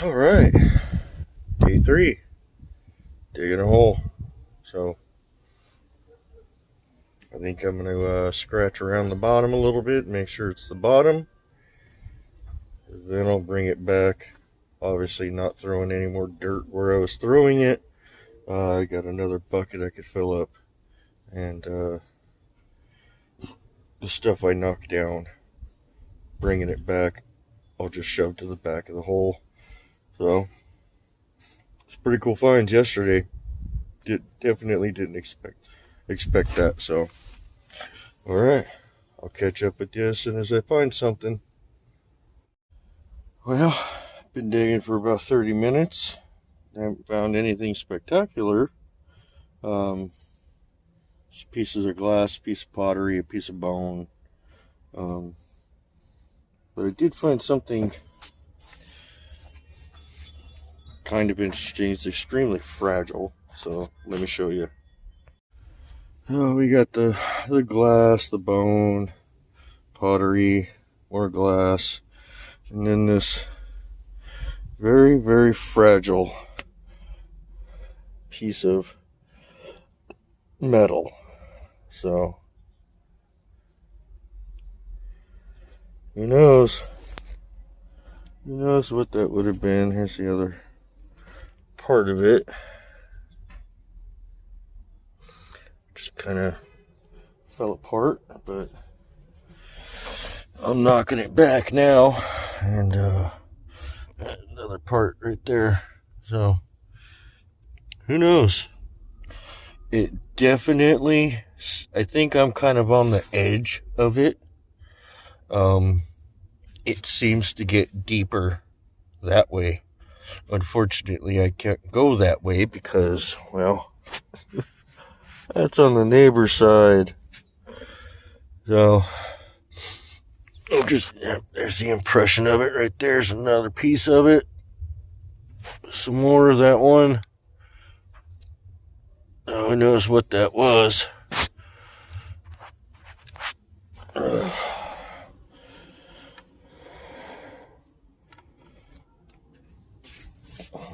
All right, day 3, digging a hole. So I think I'm going to scratch around the bottom a little bit, make sure it's the bottom. Then I'll bring it back. Obviously, not throwing any more dirt where I was throwing it. I got another bucket I could fill up, and the stuff I knocked down, bringing it back, I'll just shove to the back of the hole. So it's pretty cool finds yesterday. Definitely didn't expect that. So all right, I'll catch up with you as soon as I find something. Well, I've been digging for about 30 minutes. I haven't found anything spectacular. Just pieces of glass, piece of pottery, a piece of bone. But I did find something kind of interesting. It's extremely fragile. So let me show you. Oh, we got the glass, the bone, pottery, more glass, and then this very, very fragile piece of metal. So who knows? Who knows what that would have been? Here's the other part of it. Just kind of fell apart, but I'm knocking it back now, and another part right there. So who knows? It definitely, I think I'm kind of on the edge of it. It seems to get deeper that way. Unfortunately, I can't go that way because, well, that's on the neighbor's side. So there's the impression of it right there. There's another piece of it. Some more of that one. Who knows what that was?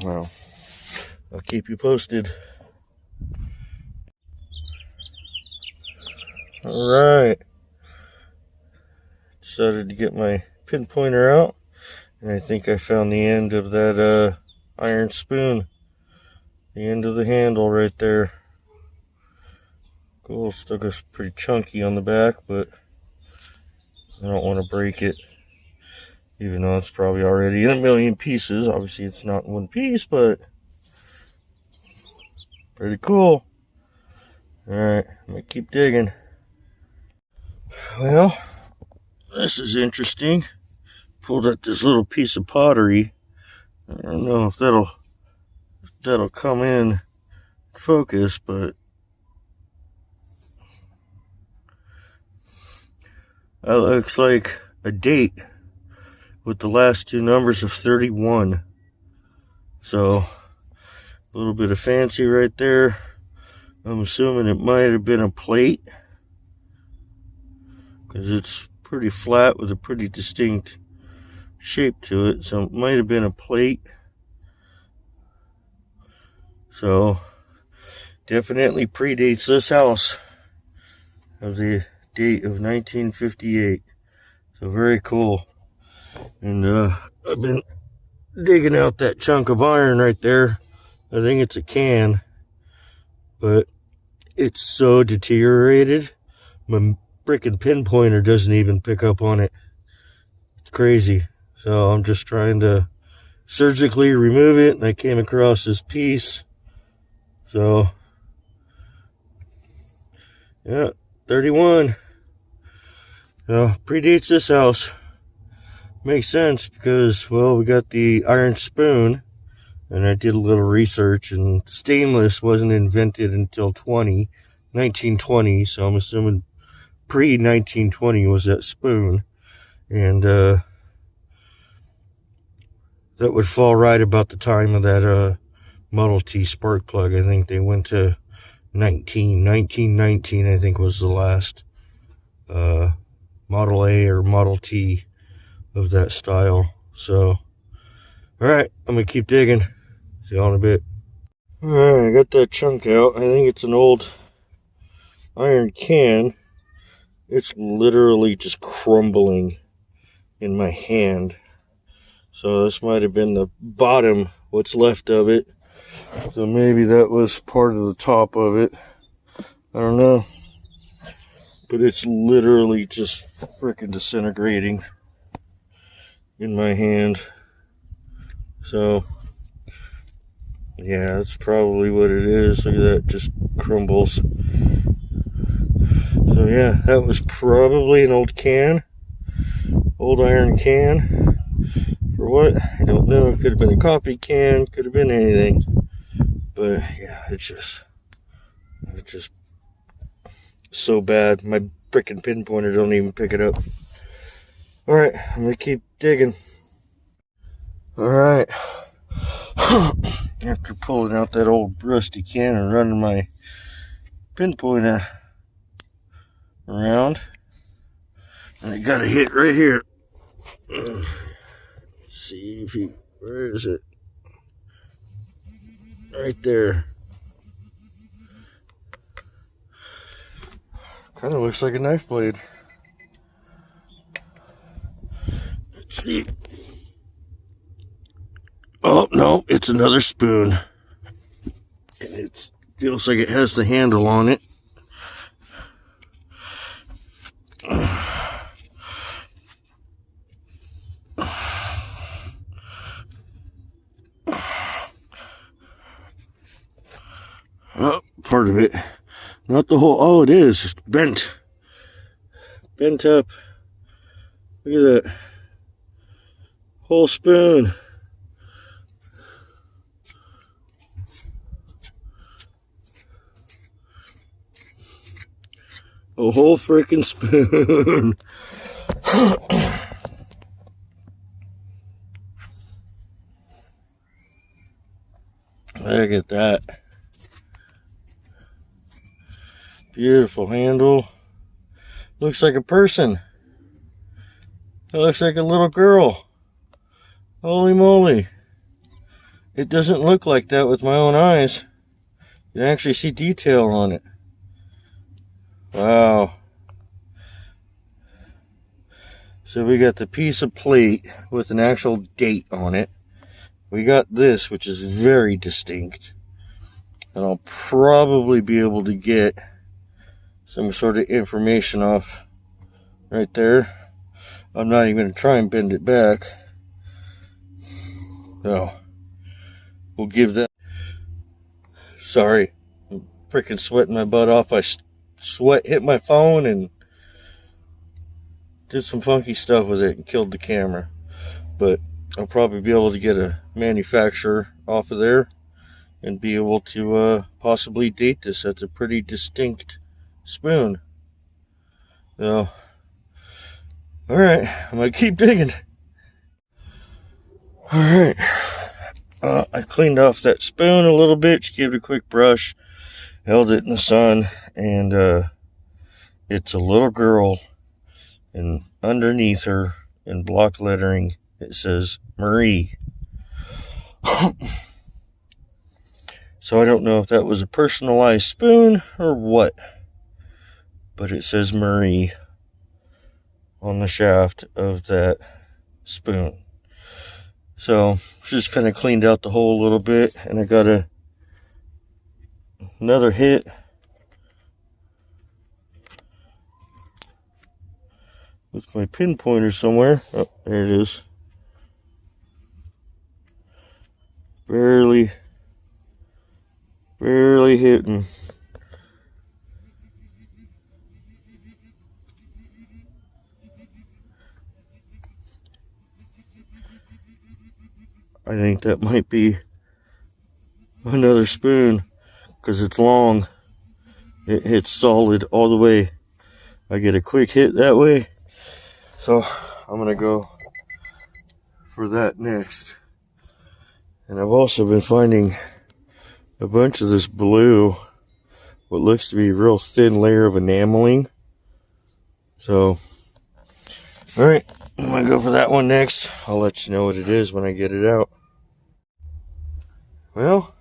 Well, I'll keep you posted. Alright. Decided to get my pinpointer out, and I think I found the end of that iron spoon. The end of the handle right there. Cool, still got pretty chunky on the back, but I don't want to break it. Even though it's probably already in a million pieces. Obviously it's not in one piece, but pretty cool. Alright, I'm gonna keep digging. Well, this is interesting. Pulled out this little piece of pottery. I don't know if that'll come in focus, but that looks like a date with the last two numbers of 31. So a little bit of fancy right there. I'm assuming it might have been a plate, because it's pretty flat with a pretty distinct shape to it. So it might have been a plate. So definitely predates this house of the date of 1958. So very cool. And I've been digging out that chunk of iron right there. I think it's a can, but it's so deteriorated. My frickin' pinpointer doesn't even pick up on it. It's crazy. So I'm just trying to surgically remove it, and I came across this piece. So yeah, 31. So predates this house. Makes sense because, well, we got the iron spoon, and I did a little research, and stainless wasn't invented until 1920, so I'm assuming pre-1920 was that spoon, and that would fall right about the time of that Model T spark plug. I think they went to 1919, I think was the last Model A or Model T of that style. So Alright, I'm gonna keep digging. See you in a bit. Alright, I got that chunk out. I think it's an old iron can. It's literally just crumbling in my hand. So this might have been the bottom, what's left of it. So maybe that was part of the top of it. I don't know. But it's literally just freaking disintegrating in my hand. So, yeah, that's probably what it is. Look at that, just crumbles. So yeah, that was probably an old can. Old iron can. For what? I don't know. It could have been a coffee can. Could have been anything. But yeah, it's just so bad. My frickin' pinpointer don't even pick it up. Alright, I'm gonna keep digging. Alright. After pulling out that old rusty can and running my pinpointer around, and I got a hit right here. Let's see if he, where is it? Right there. Kind of looks like a knife blade. Let's see. Oh, no, it's another spoon. And it feels like it has the handle on it. Oh, part of it. Not the whole, oh, it is just bent. Bent up. Look at that. Whole spoon. A whole freaking spoon. Look at that. Beautiful handle. Looks like a person. It looks like a little girl. Holy moly. It doesn't look like that with my own eyes. You can actually see detail on it. Wow. So we got the piece of plate with an actual date on it. We got this, which is very distinct. And I'll probably be able to get some sort of information off right there. I'm not even going to try and bend it back. No. We'll give that. Sorry. I'm freaking sweating my butt off. Sweat hit my phone and did some funky stuff with it and killed the camera. But I'll probably be able to get a manufacturer off of there and be able to possibly date this. That's a pretty distinct spoon. So, alright, I'm gonna keep digging. Alright, I cleaned off that spoon a little bit, just gave it a quick brush, held it in the sun, and it's a little girl, and underneath her, in block lettering, it says Marie. So I don't know if that was a personalized spoon or what, but it says Marie on the shaft of that spoon. So just kind of cleaned out the hole a little bit, and I got another hit. With my pinpointer somewhere. Oh, there it is. Barely hitting. I think that might be another spoon because it's long. It hits solid all the way. I get a quick hit that way. So I'm going to go for that next. And I've also been finding a bunch of this blue, what looks to be a real thin layer of enameling. So, alright, I'm going to go for that one next. I'll let you know what it is when I get it out. Well,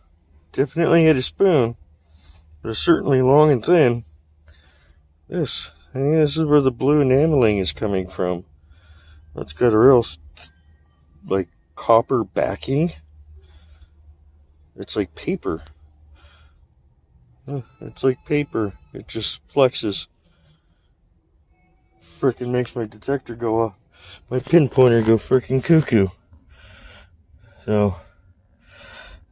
definitely had a spoon, but it's certainly long and thin. I think this is where the blue enameling is coming from. It's got a real, like, copper backing. It's like paper. It's like paper. It just flexes. Frickin' makes my detector go off. My pinpointer go frickin' cuckoo. So,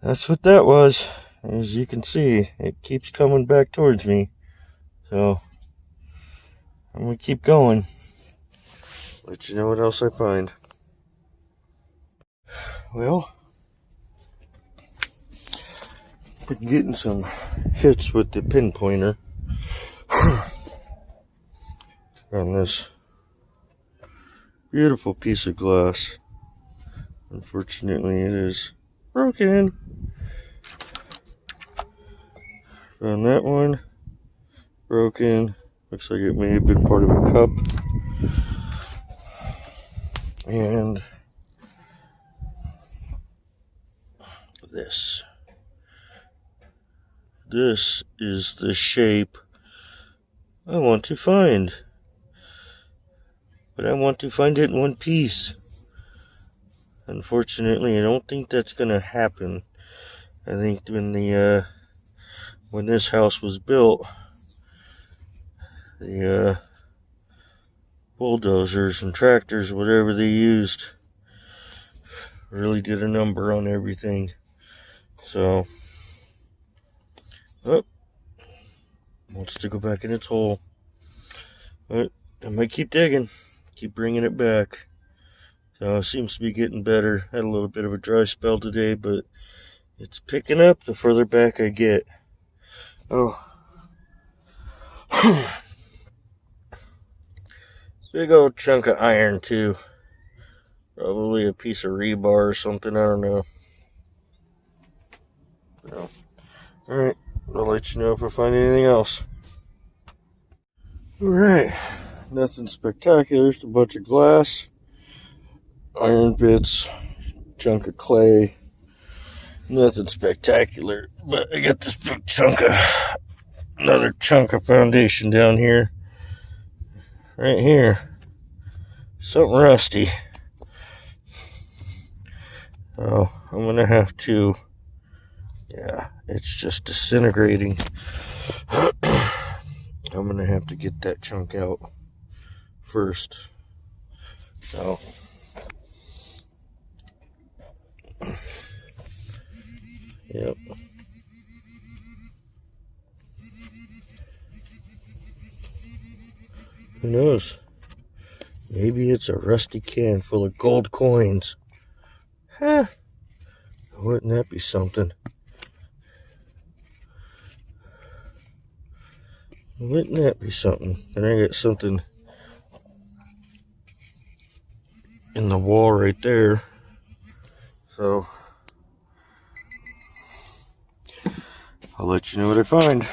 that's what that was. As you can see, it keeps coming back towards me. So, I'm gonna keep going. Let you know what else I find. Well, been getting some hits with the pinpointer on this beautiful piece of glass. Unfortunately, it is broken. Found that one. Broken. Looks like it may have been part of a cup. And this. This is the shape I want to find. But I want to find it in one piece. Unfortunately, I don't think that's going to happen. I think when this house was built, the bulldozers and tractors, whatever they used, really did a number on everything. So, wants to go back in its hole. But I might keep digging, keep bringing it back. So it seems to be getting better. Had a little bit of a dry spell today, but it's picking up the further back I get. Oh. Big old chunk of iron, too. Probably a piece of rebar or something, I don't know. So, alright, I'll let you know if I find anything else. Alright, nothing spectacular, just a bunch of glass, iron bits, chunk of clay. Nothing spectacular, but I got this big another chunk of foundation down here. Right here. Something rusty. Oh, I'm gonna have to, it's just disintegrating. I'm gonna have to get that chunk out first. So, yep. Who knows? Maybe it's a rusty can full of gold coins. Huh. Wouldn't that be something? Wouldn't that be something? And I got something in the wall right there. So, I'll let you know what I find.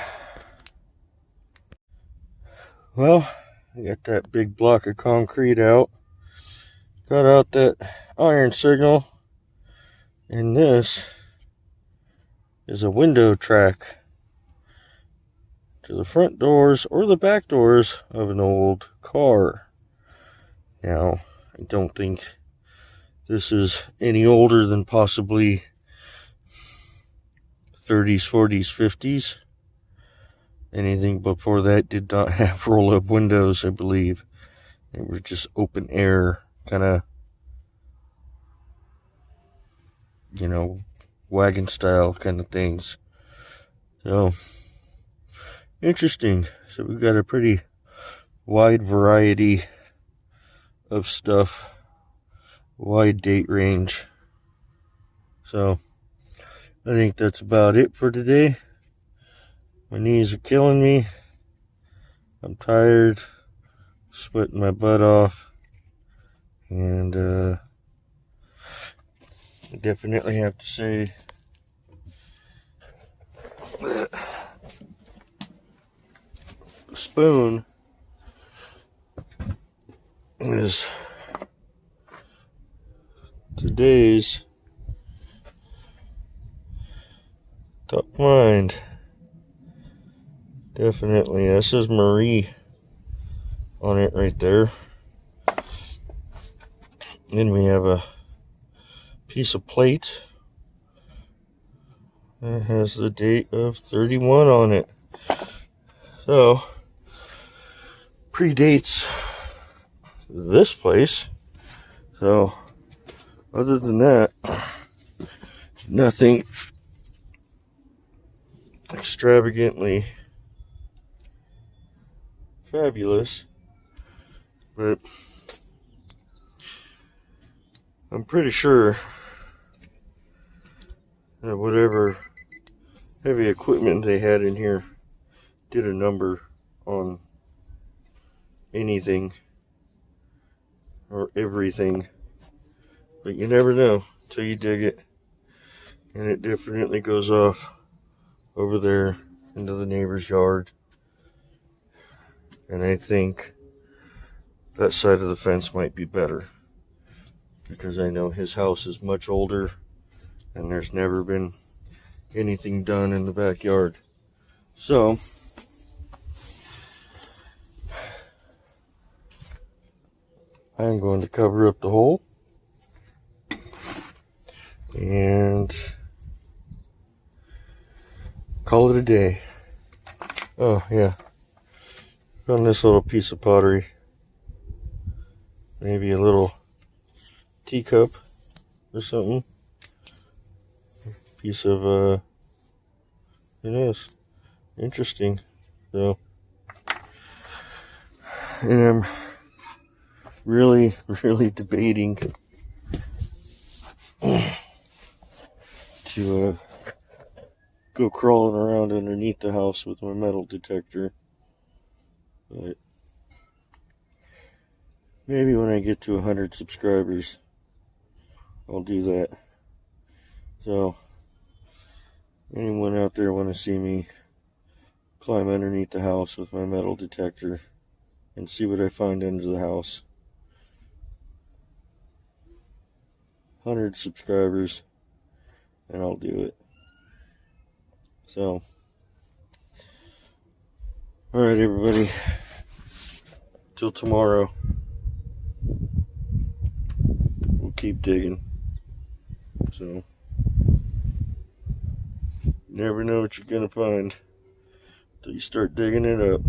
Well, I got that big block of concrete out. Got out that iron signal. And this is a window track to the front doors or the back doors of an old car. Now, I don't think this is any older than possibly 30s, 40s, 50s. Anything before that did not have roll-up windows, I believe. They were just open air, kind of, wagon style kind of things. So, interesting. So we've got a pretty wide variety of stuff, wide date range. So, I think that's about it for today. My knees are killing me. I'm tired, sweating my butt off, and I definitely have to say that the spoon is today's top of mind. Definitely. That says Marie on it right there. Then we have a piece of plate that has the date of 31 on it. So, predates this place. So, other than that, nothing extravagantly fabulous, but I'm pretty sure that whatever heavy equipment they had in here did a number on anything or everything, but you never know till you dig it. And it definitely goes off over there into the neighbor's yard, and I think that side of the fence might be better, because I know his house is much older and there's never been anything done in the backyard. So I'm going to cover up the hole and call it a day. Oh yeah, found this little piece of pottery, maybe a little teacup or something, piece of who knows, interesting. So, and I'm really debating to go crawling around underneath the house with my metal detector, but maybe when I get to 100 subscribers I'll do that. So anyone out there want to see me climb underneath the house with my metal detector and see what I find under the house, 100 subscribers and I'll do it. So, alright everybody, till tomorrow, we'll keep digging. So, never know what you're gonna find till you start digging it up.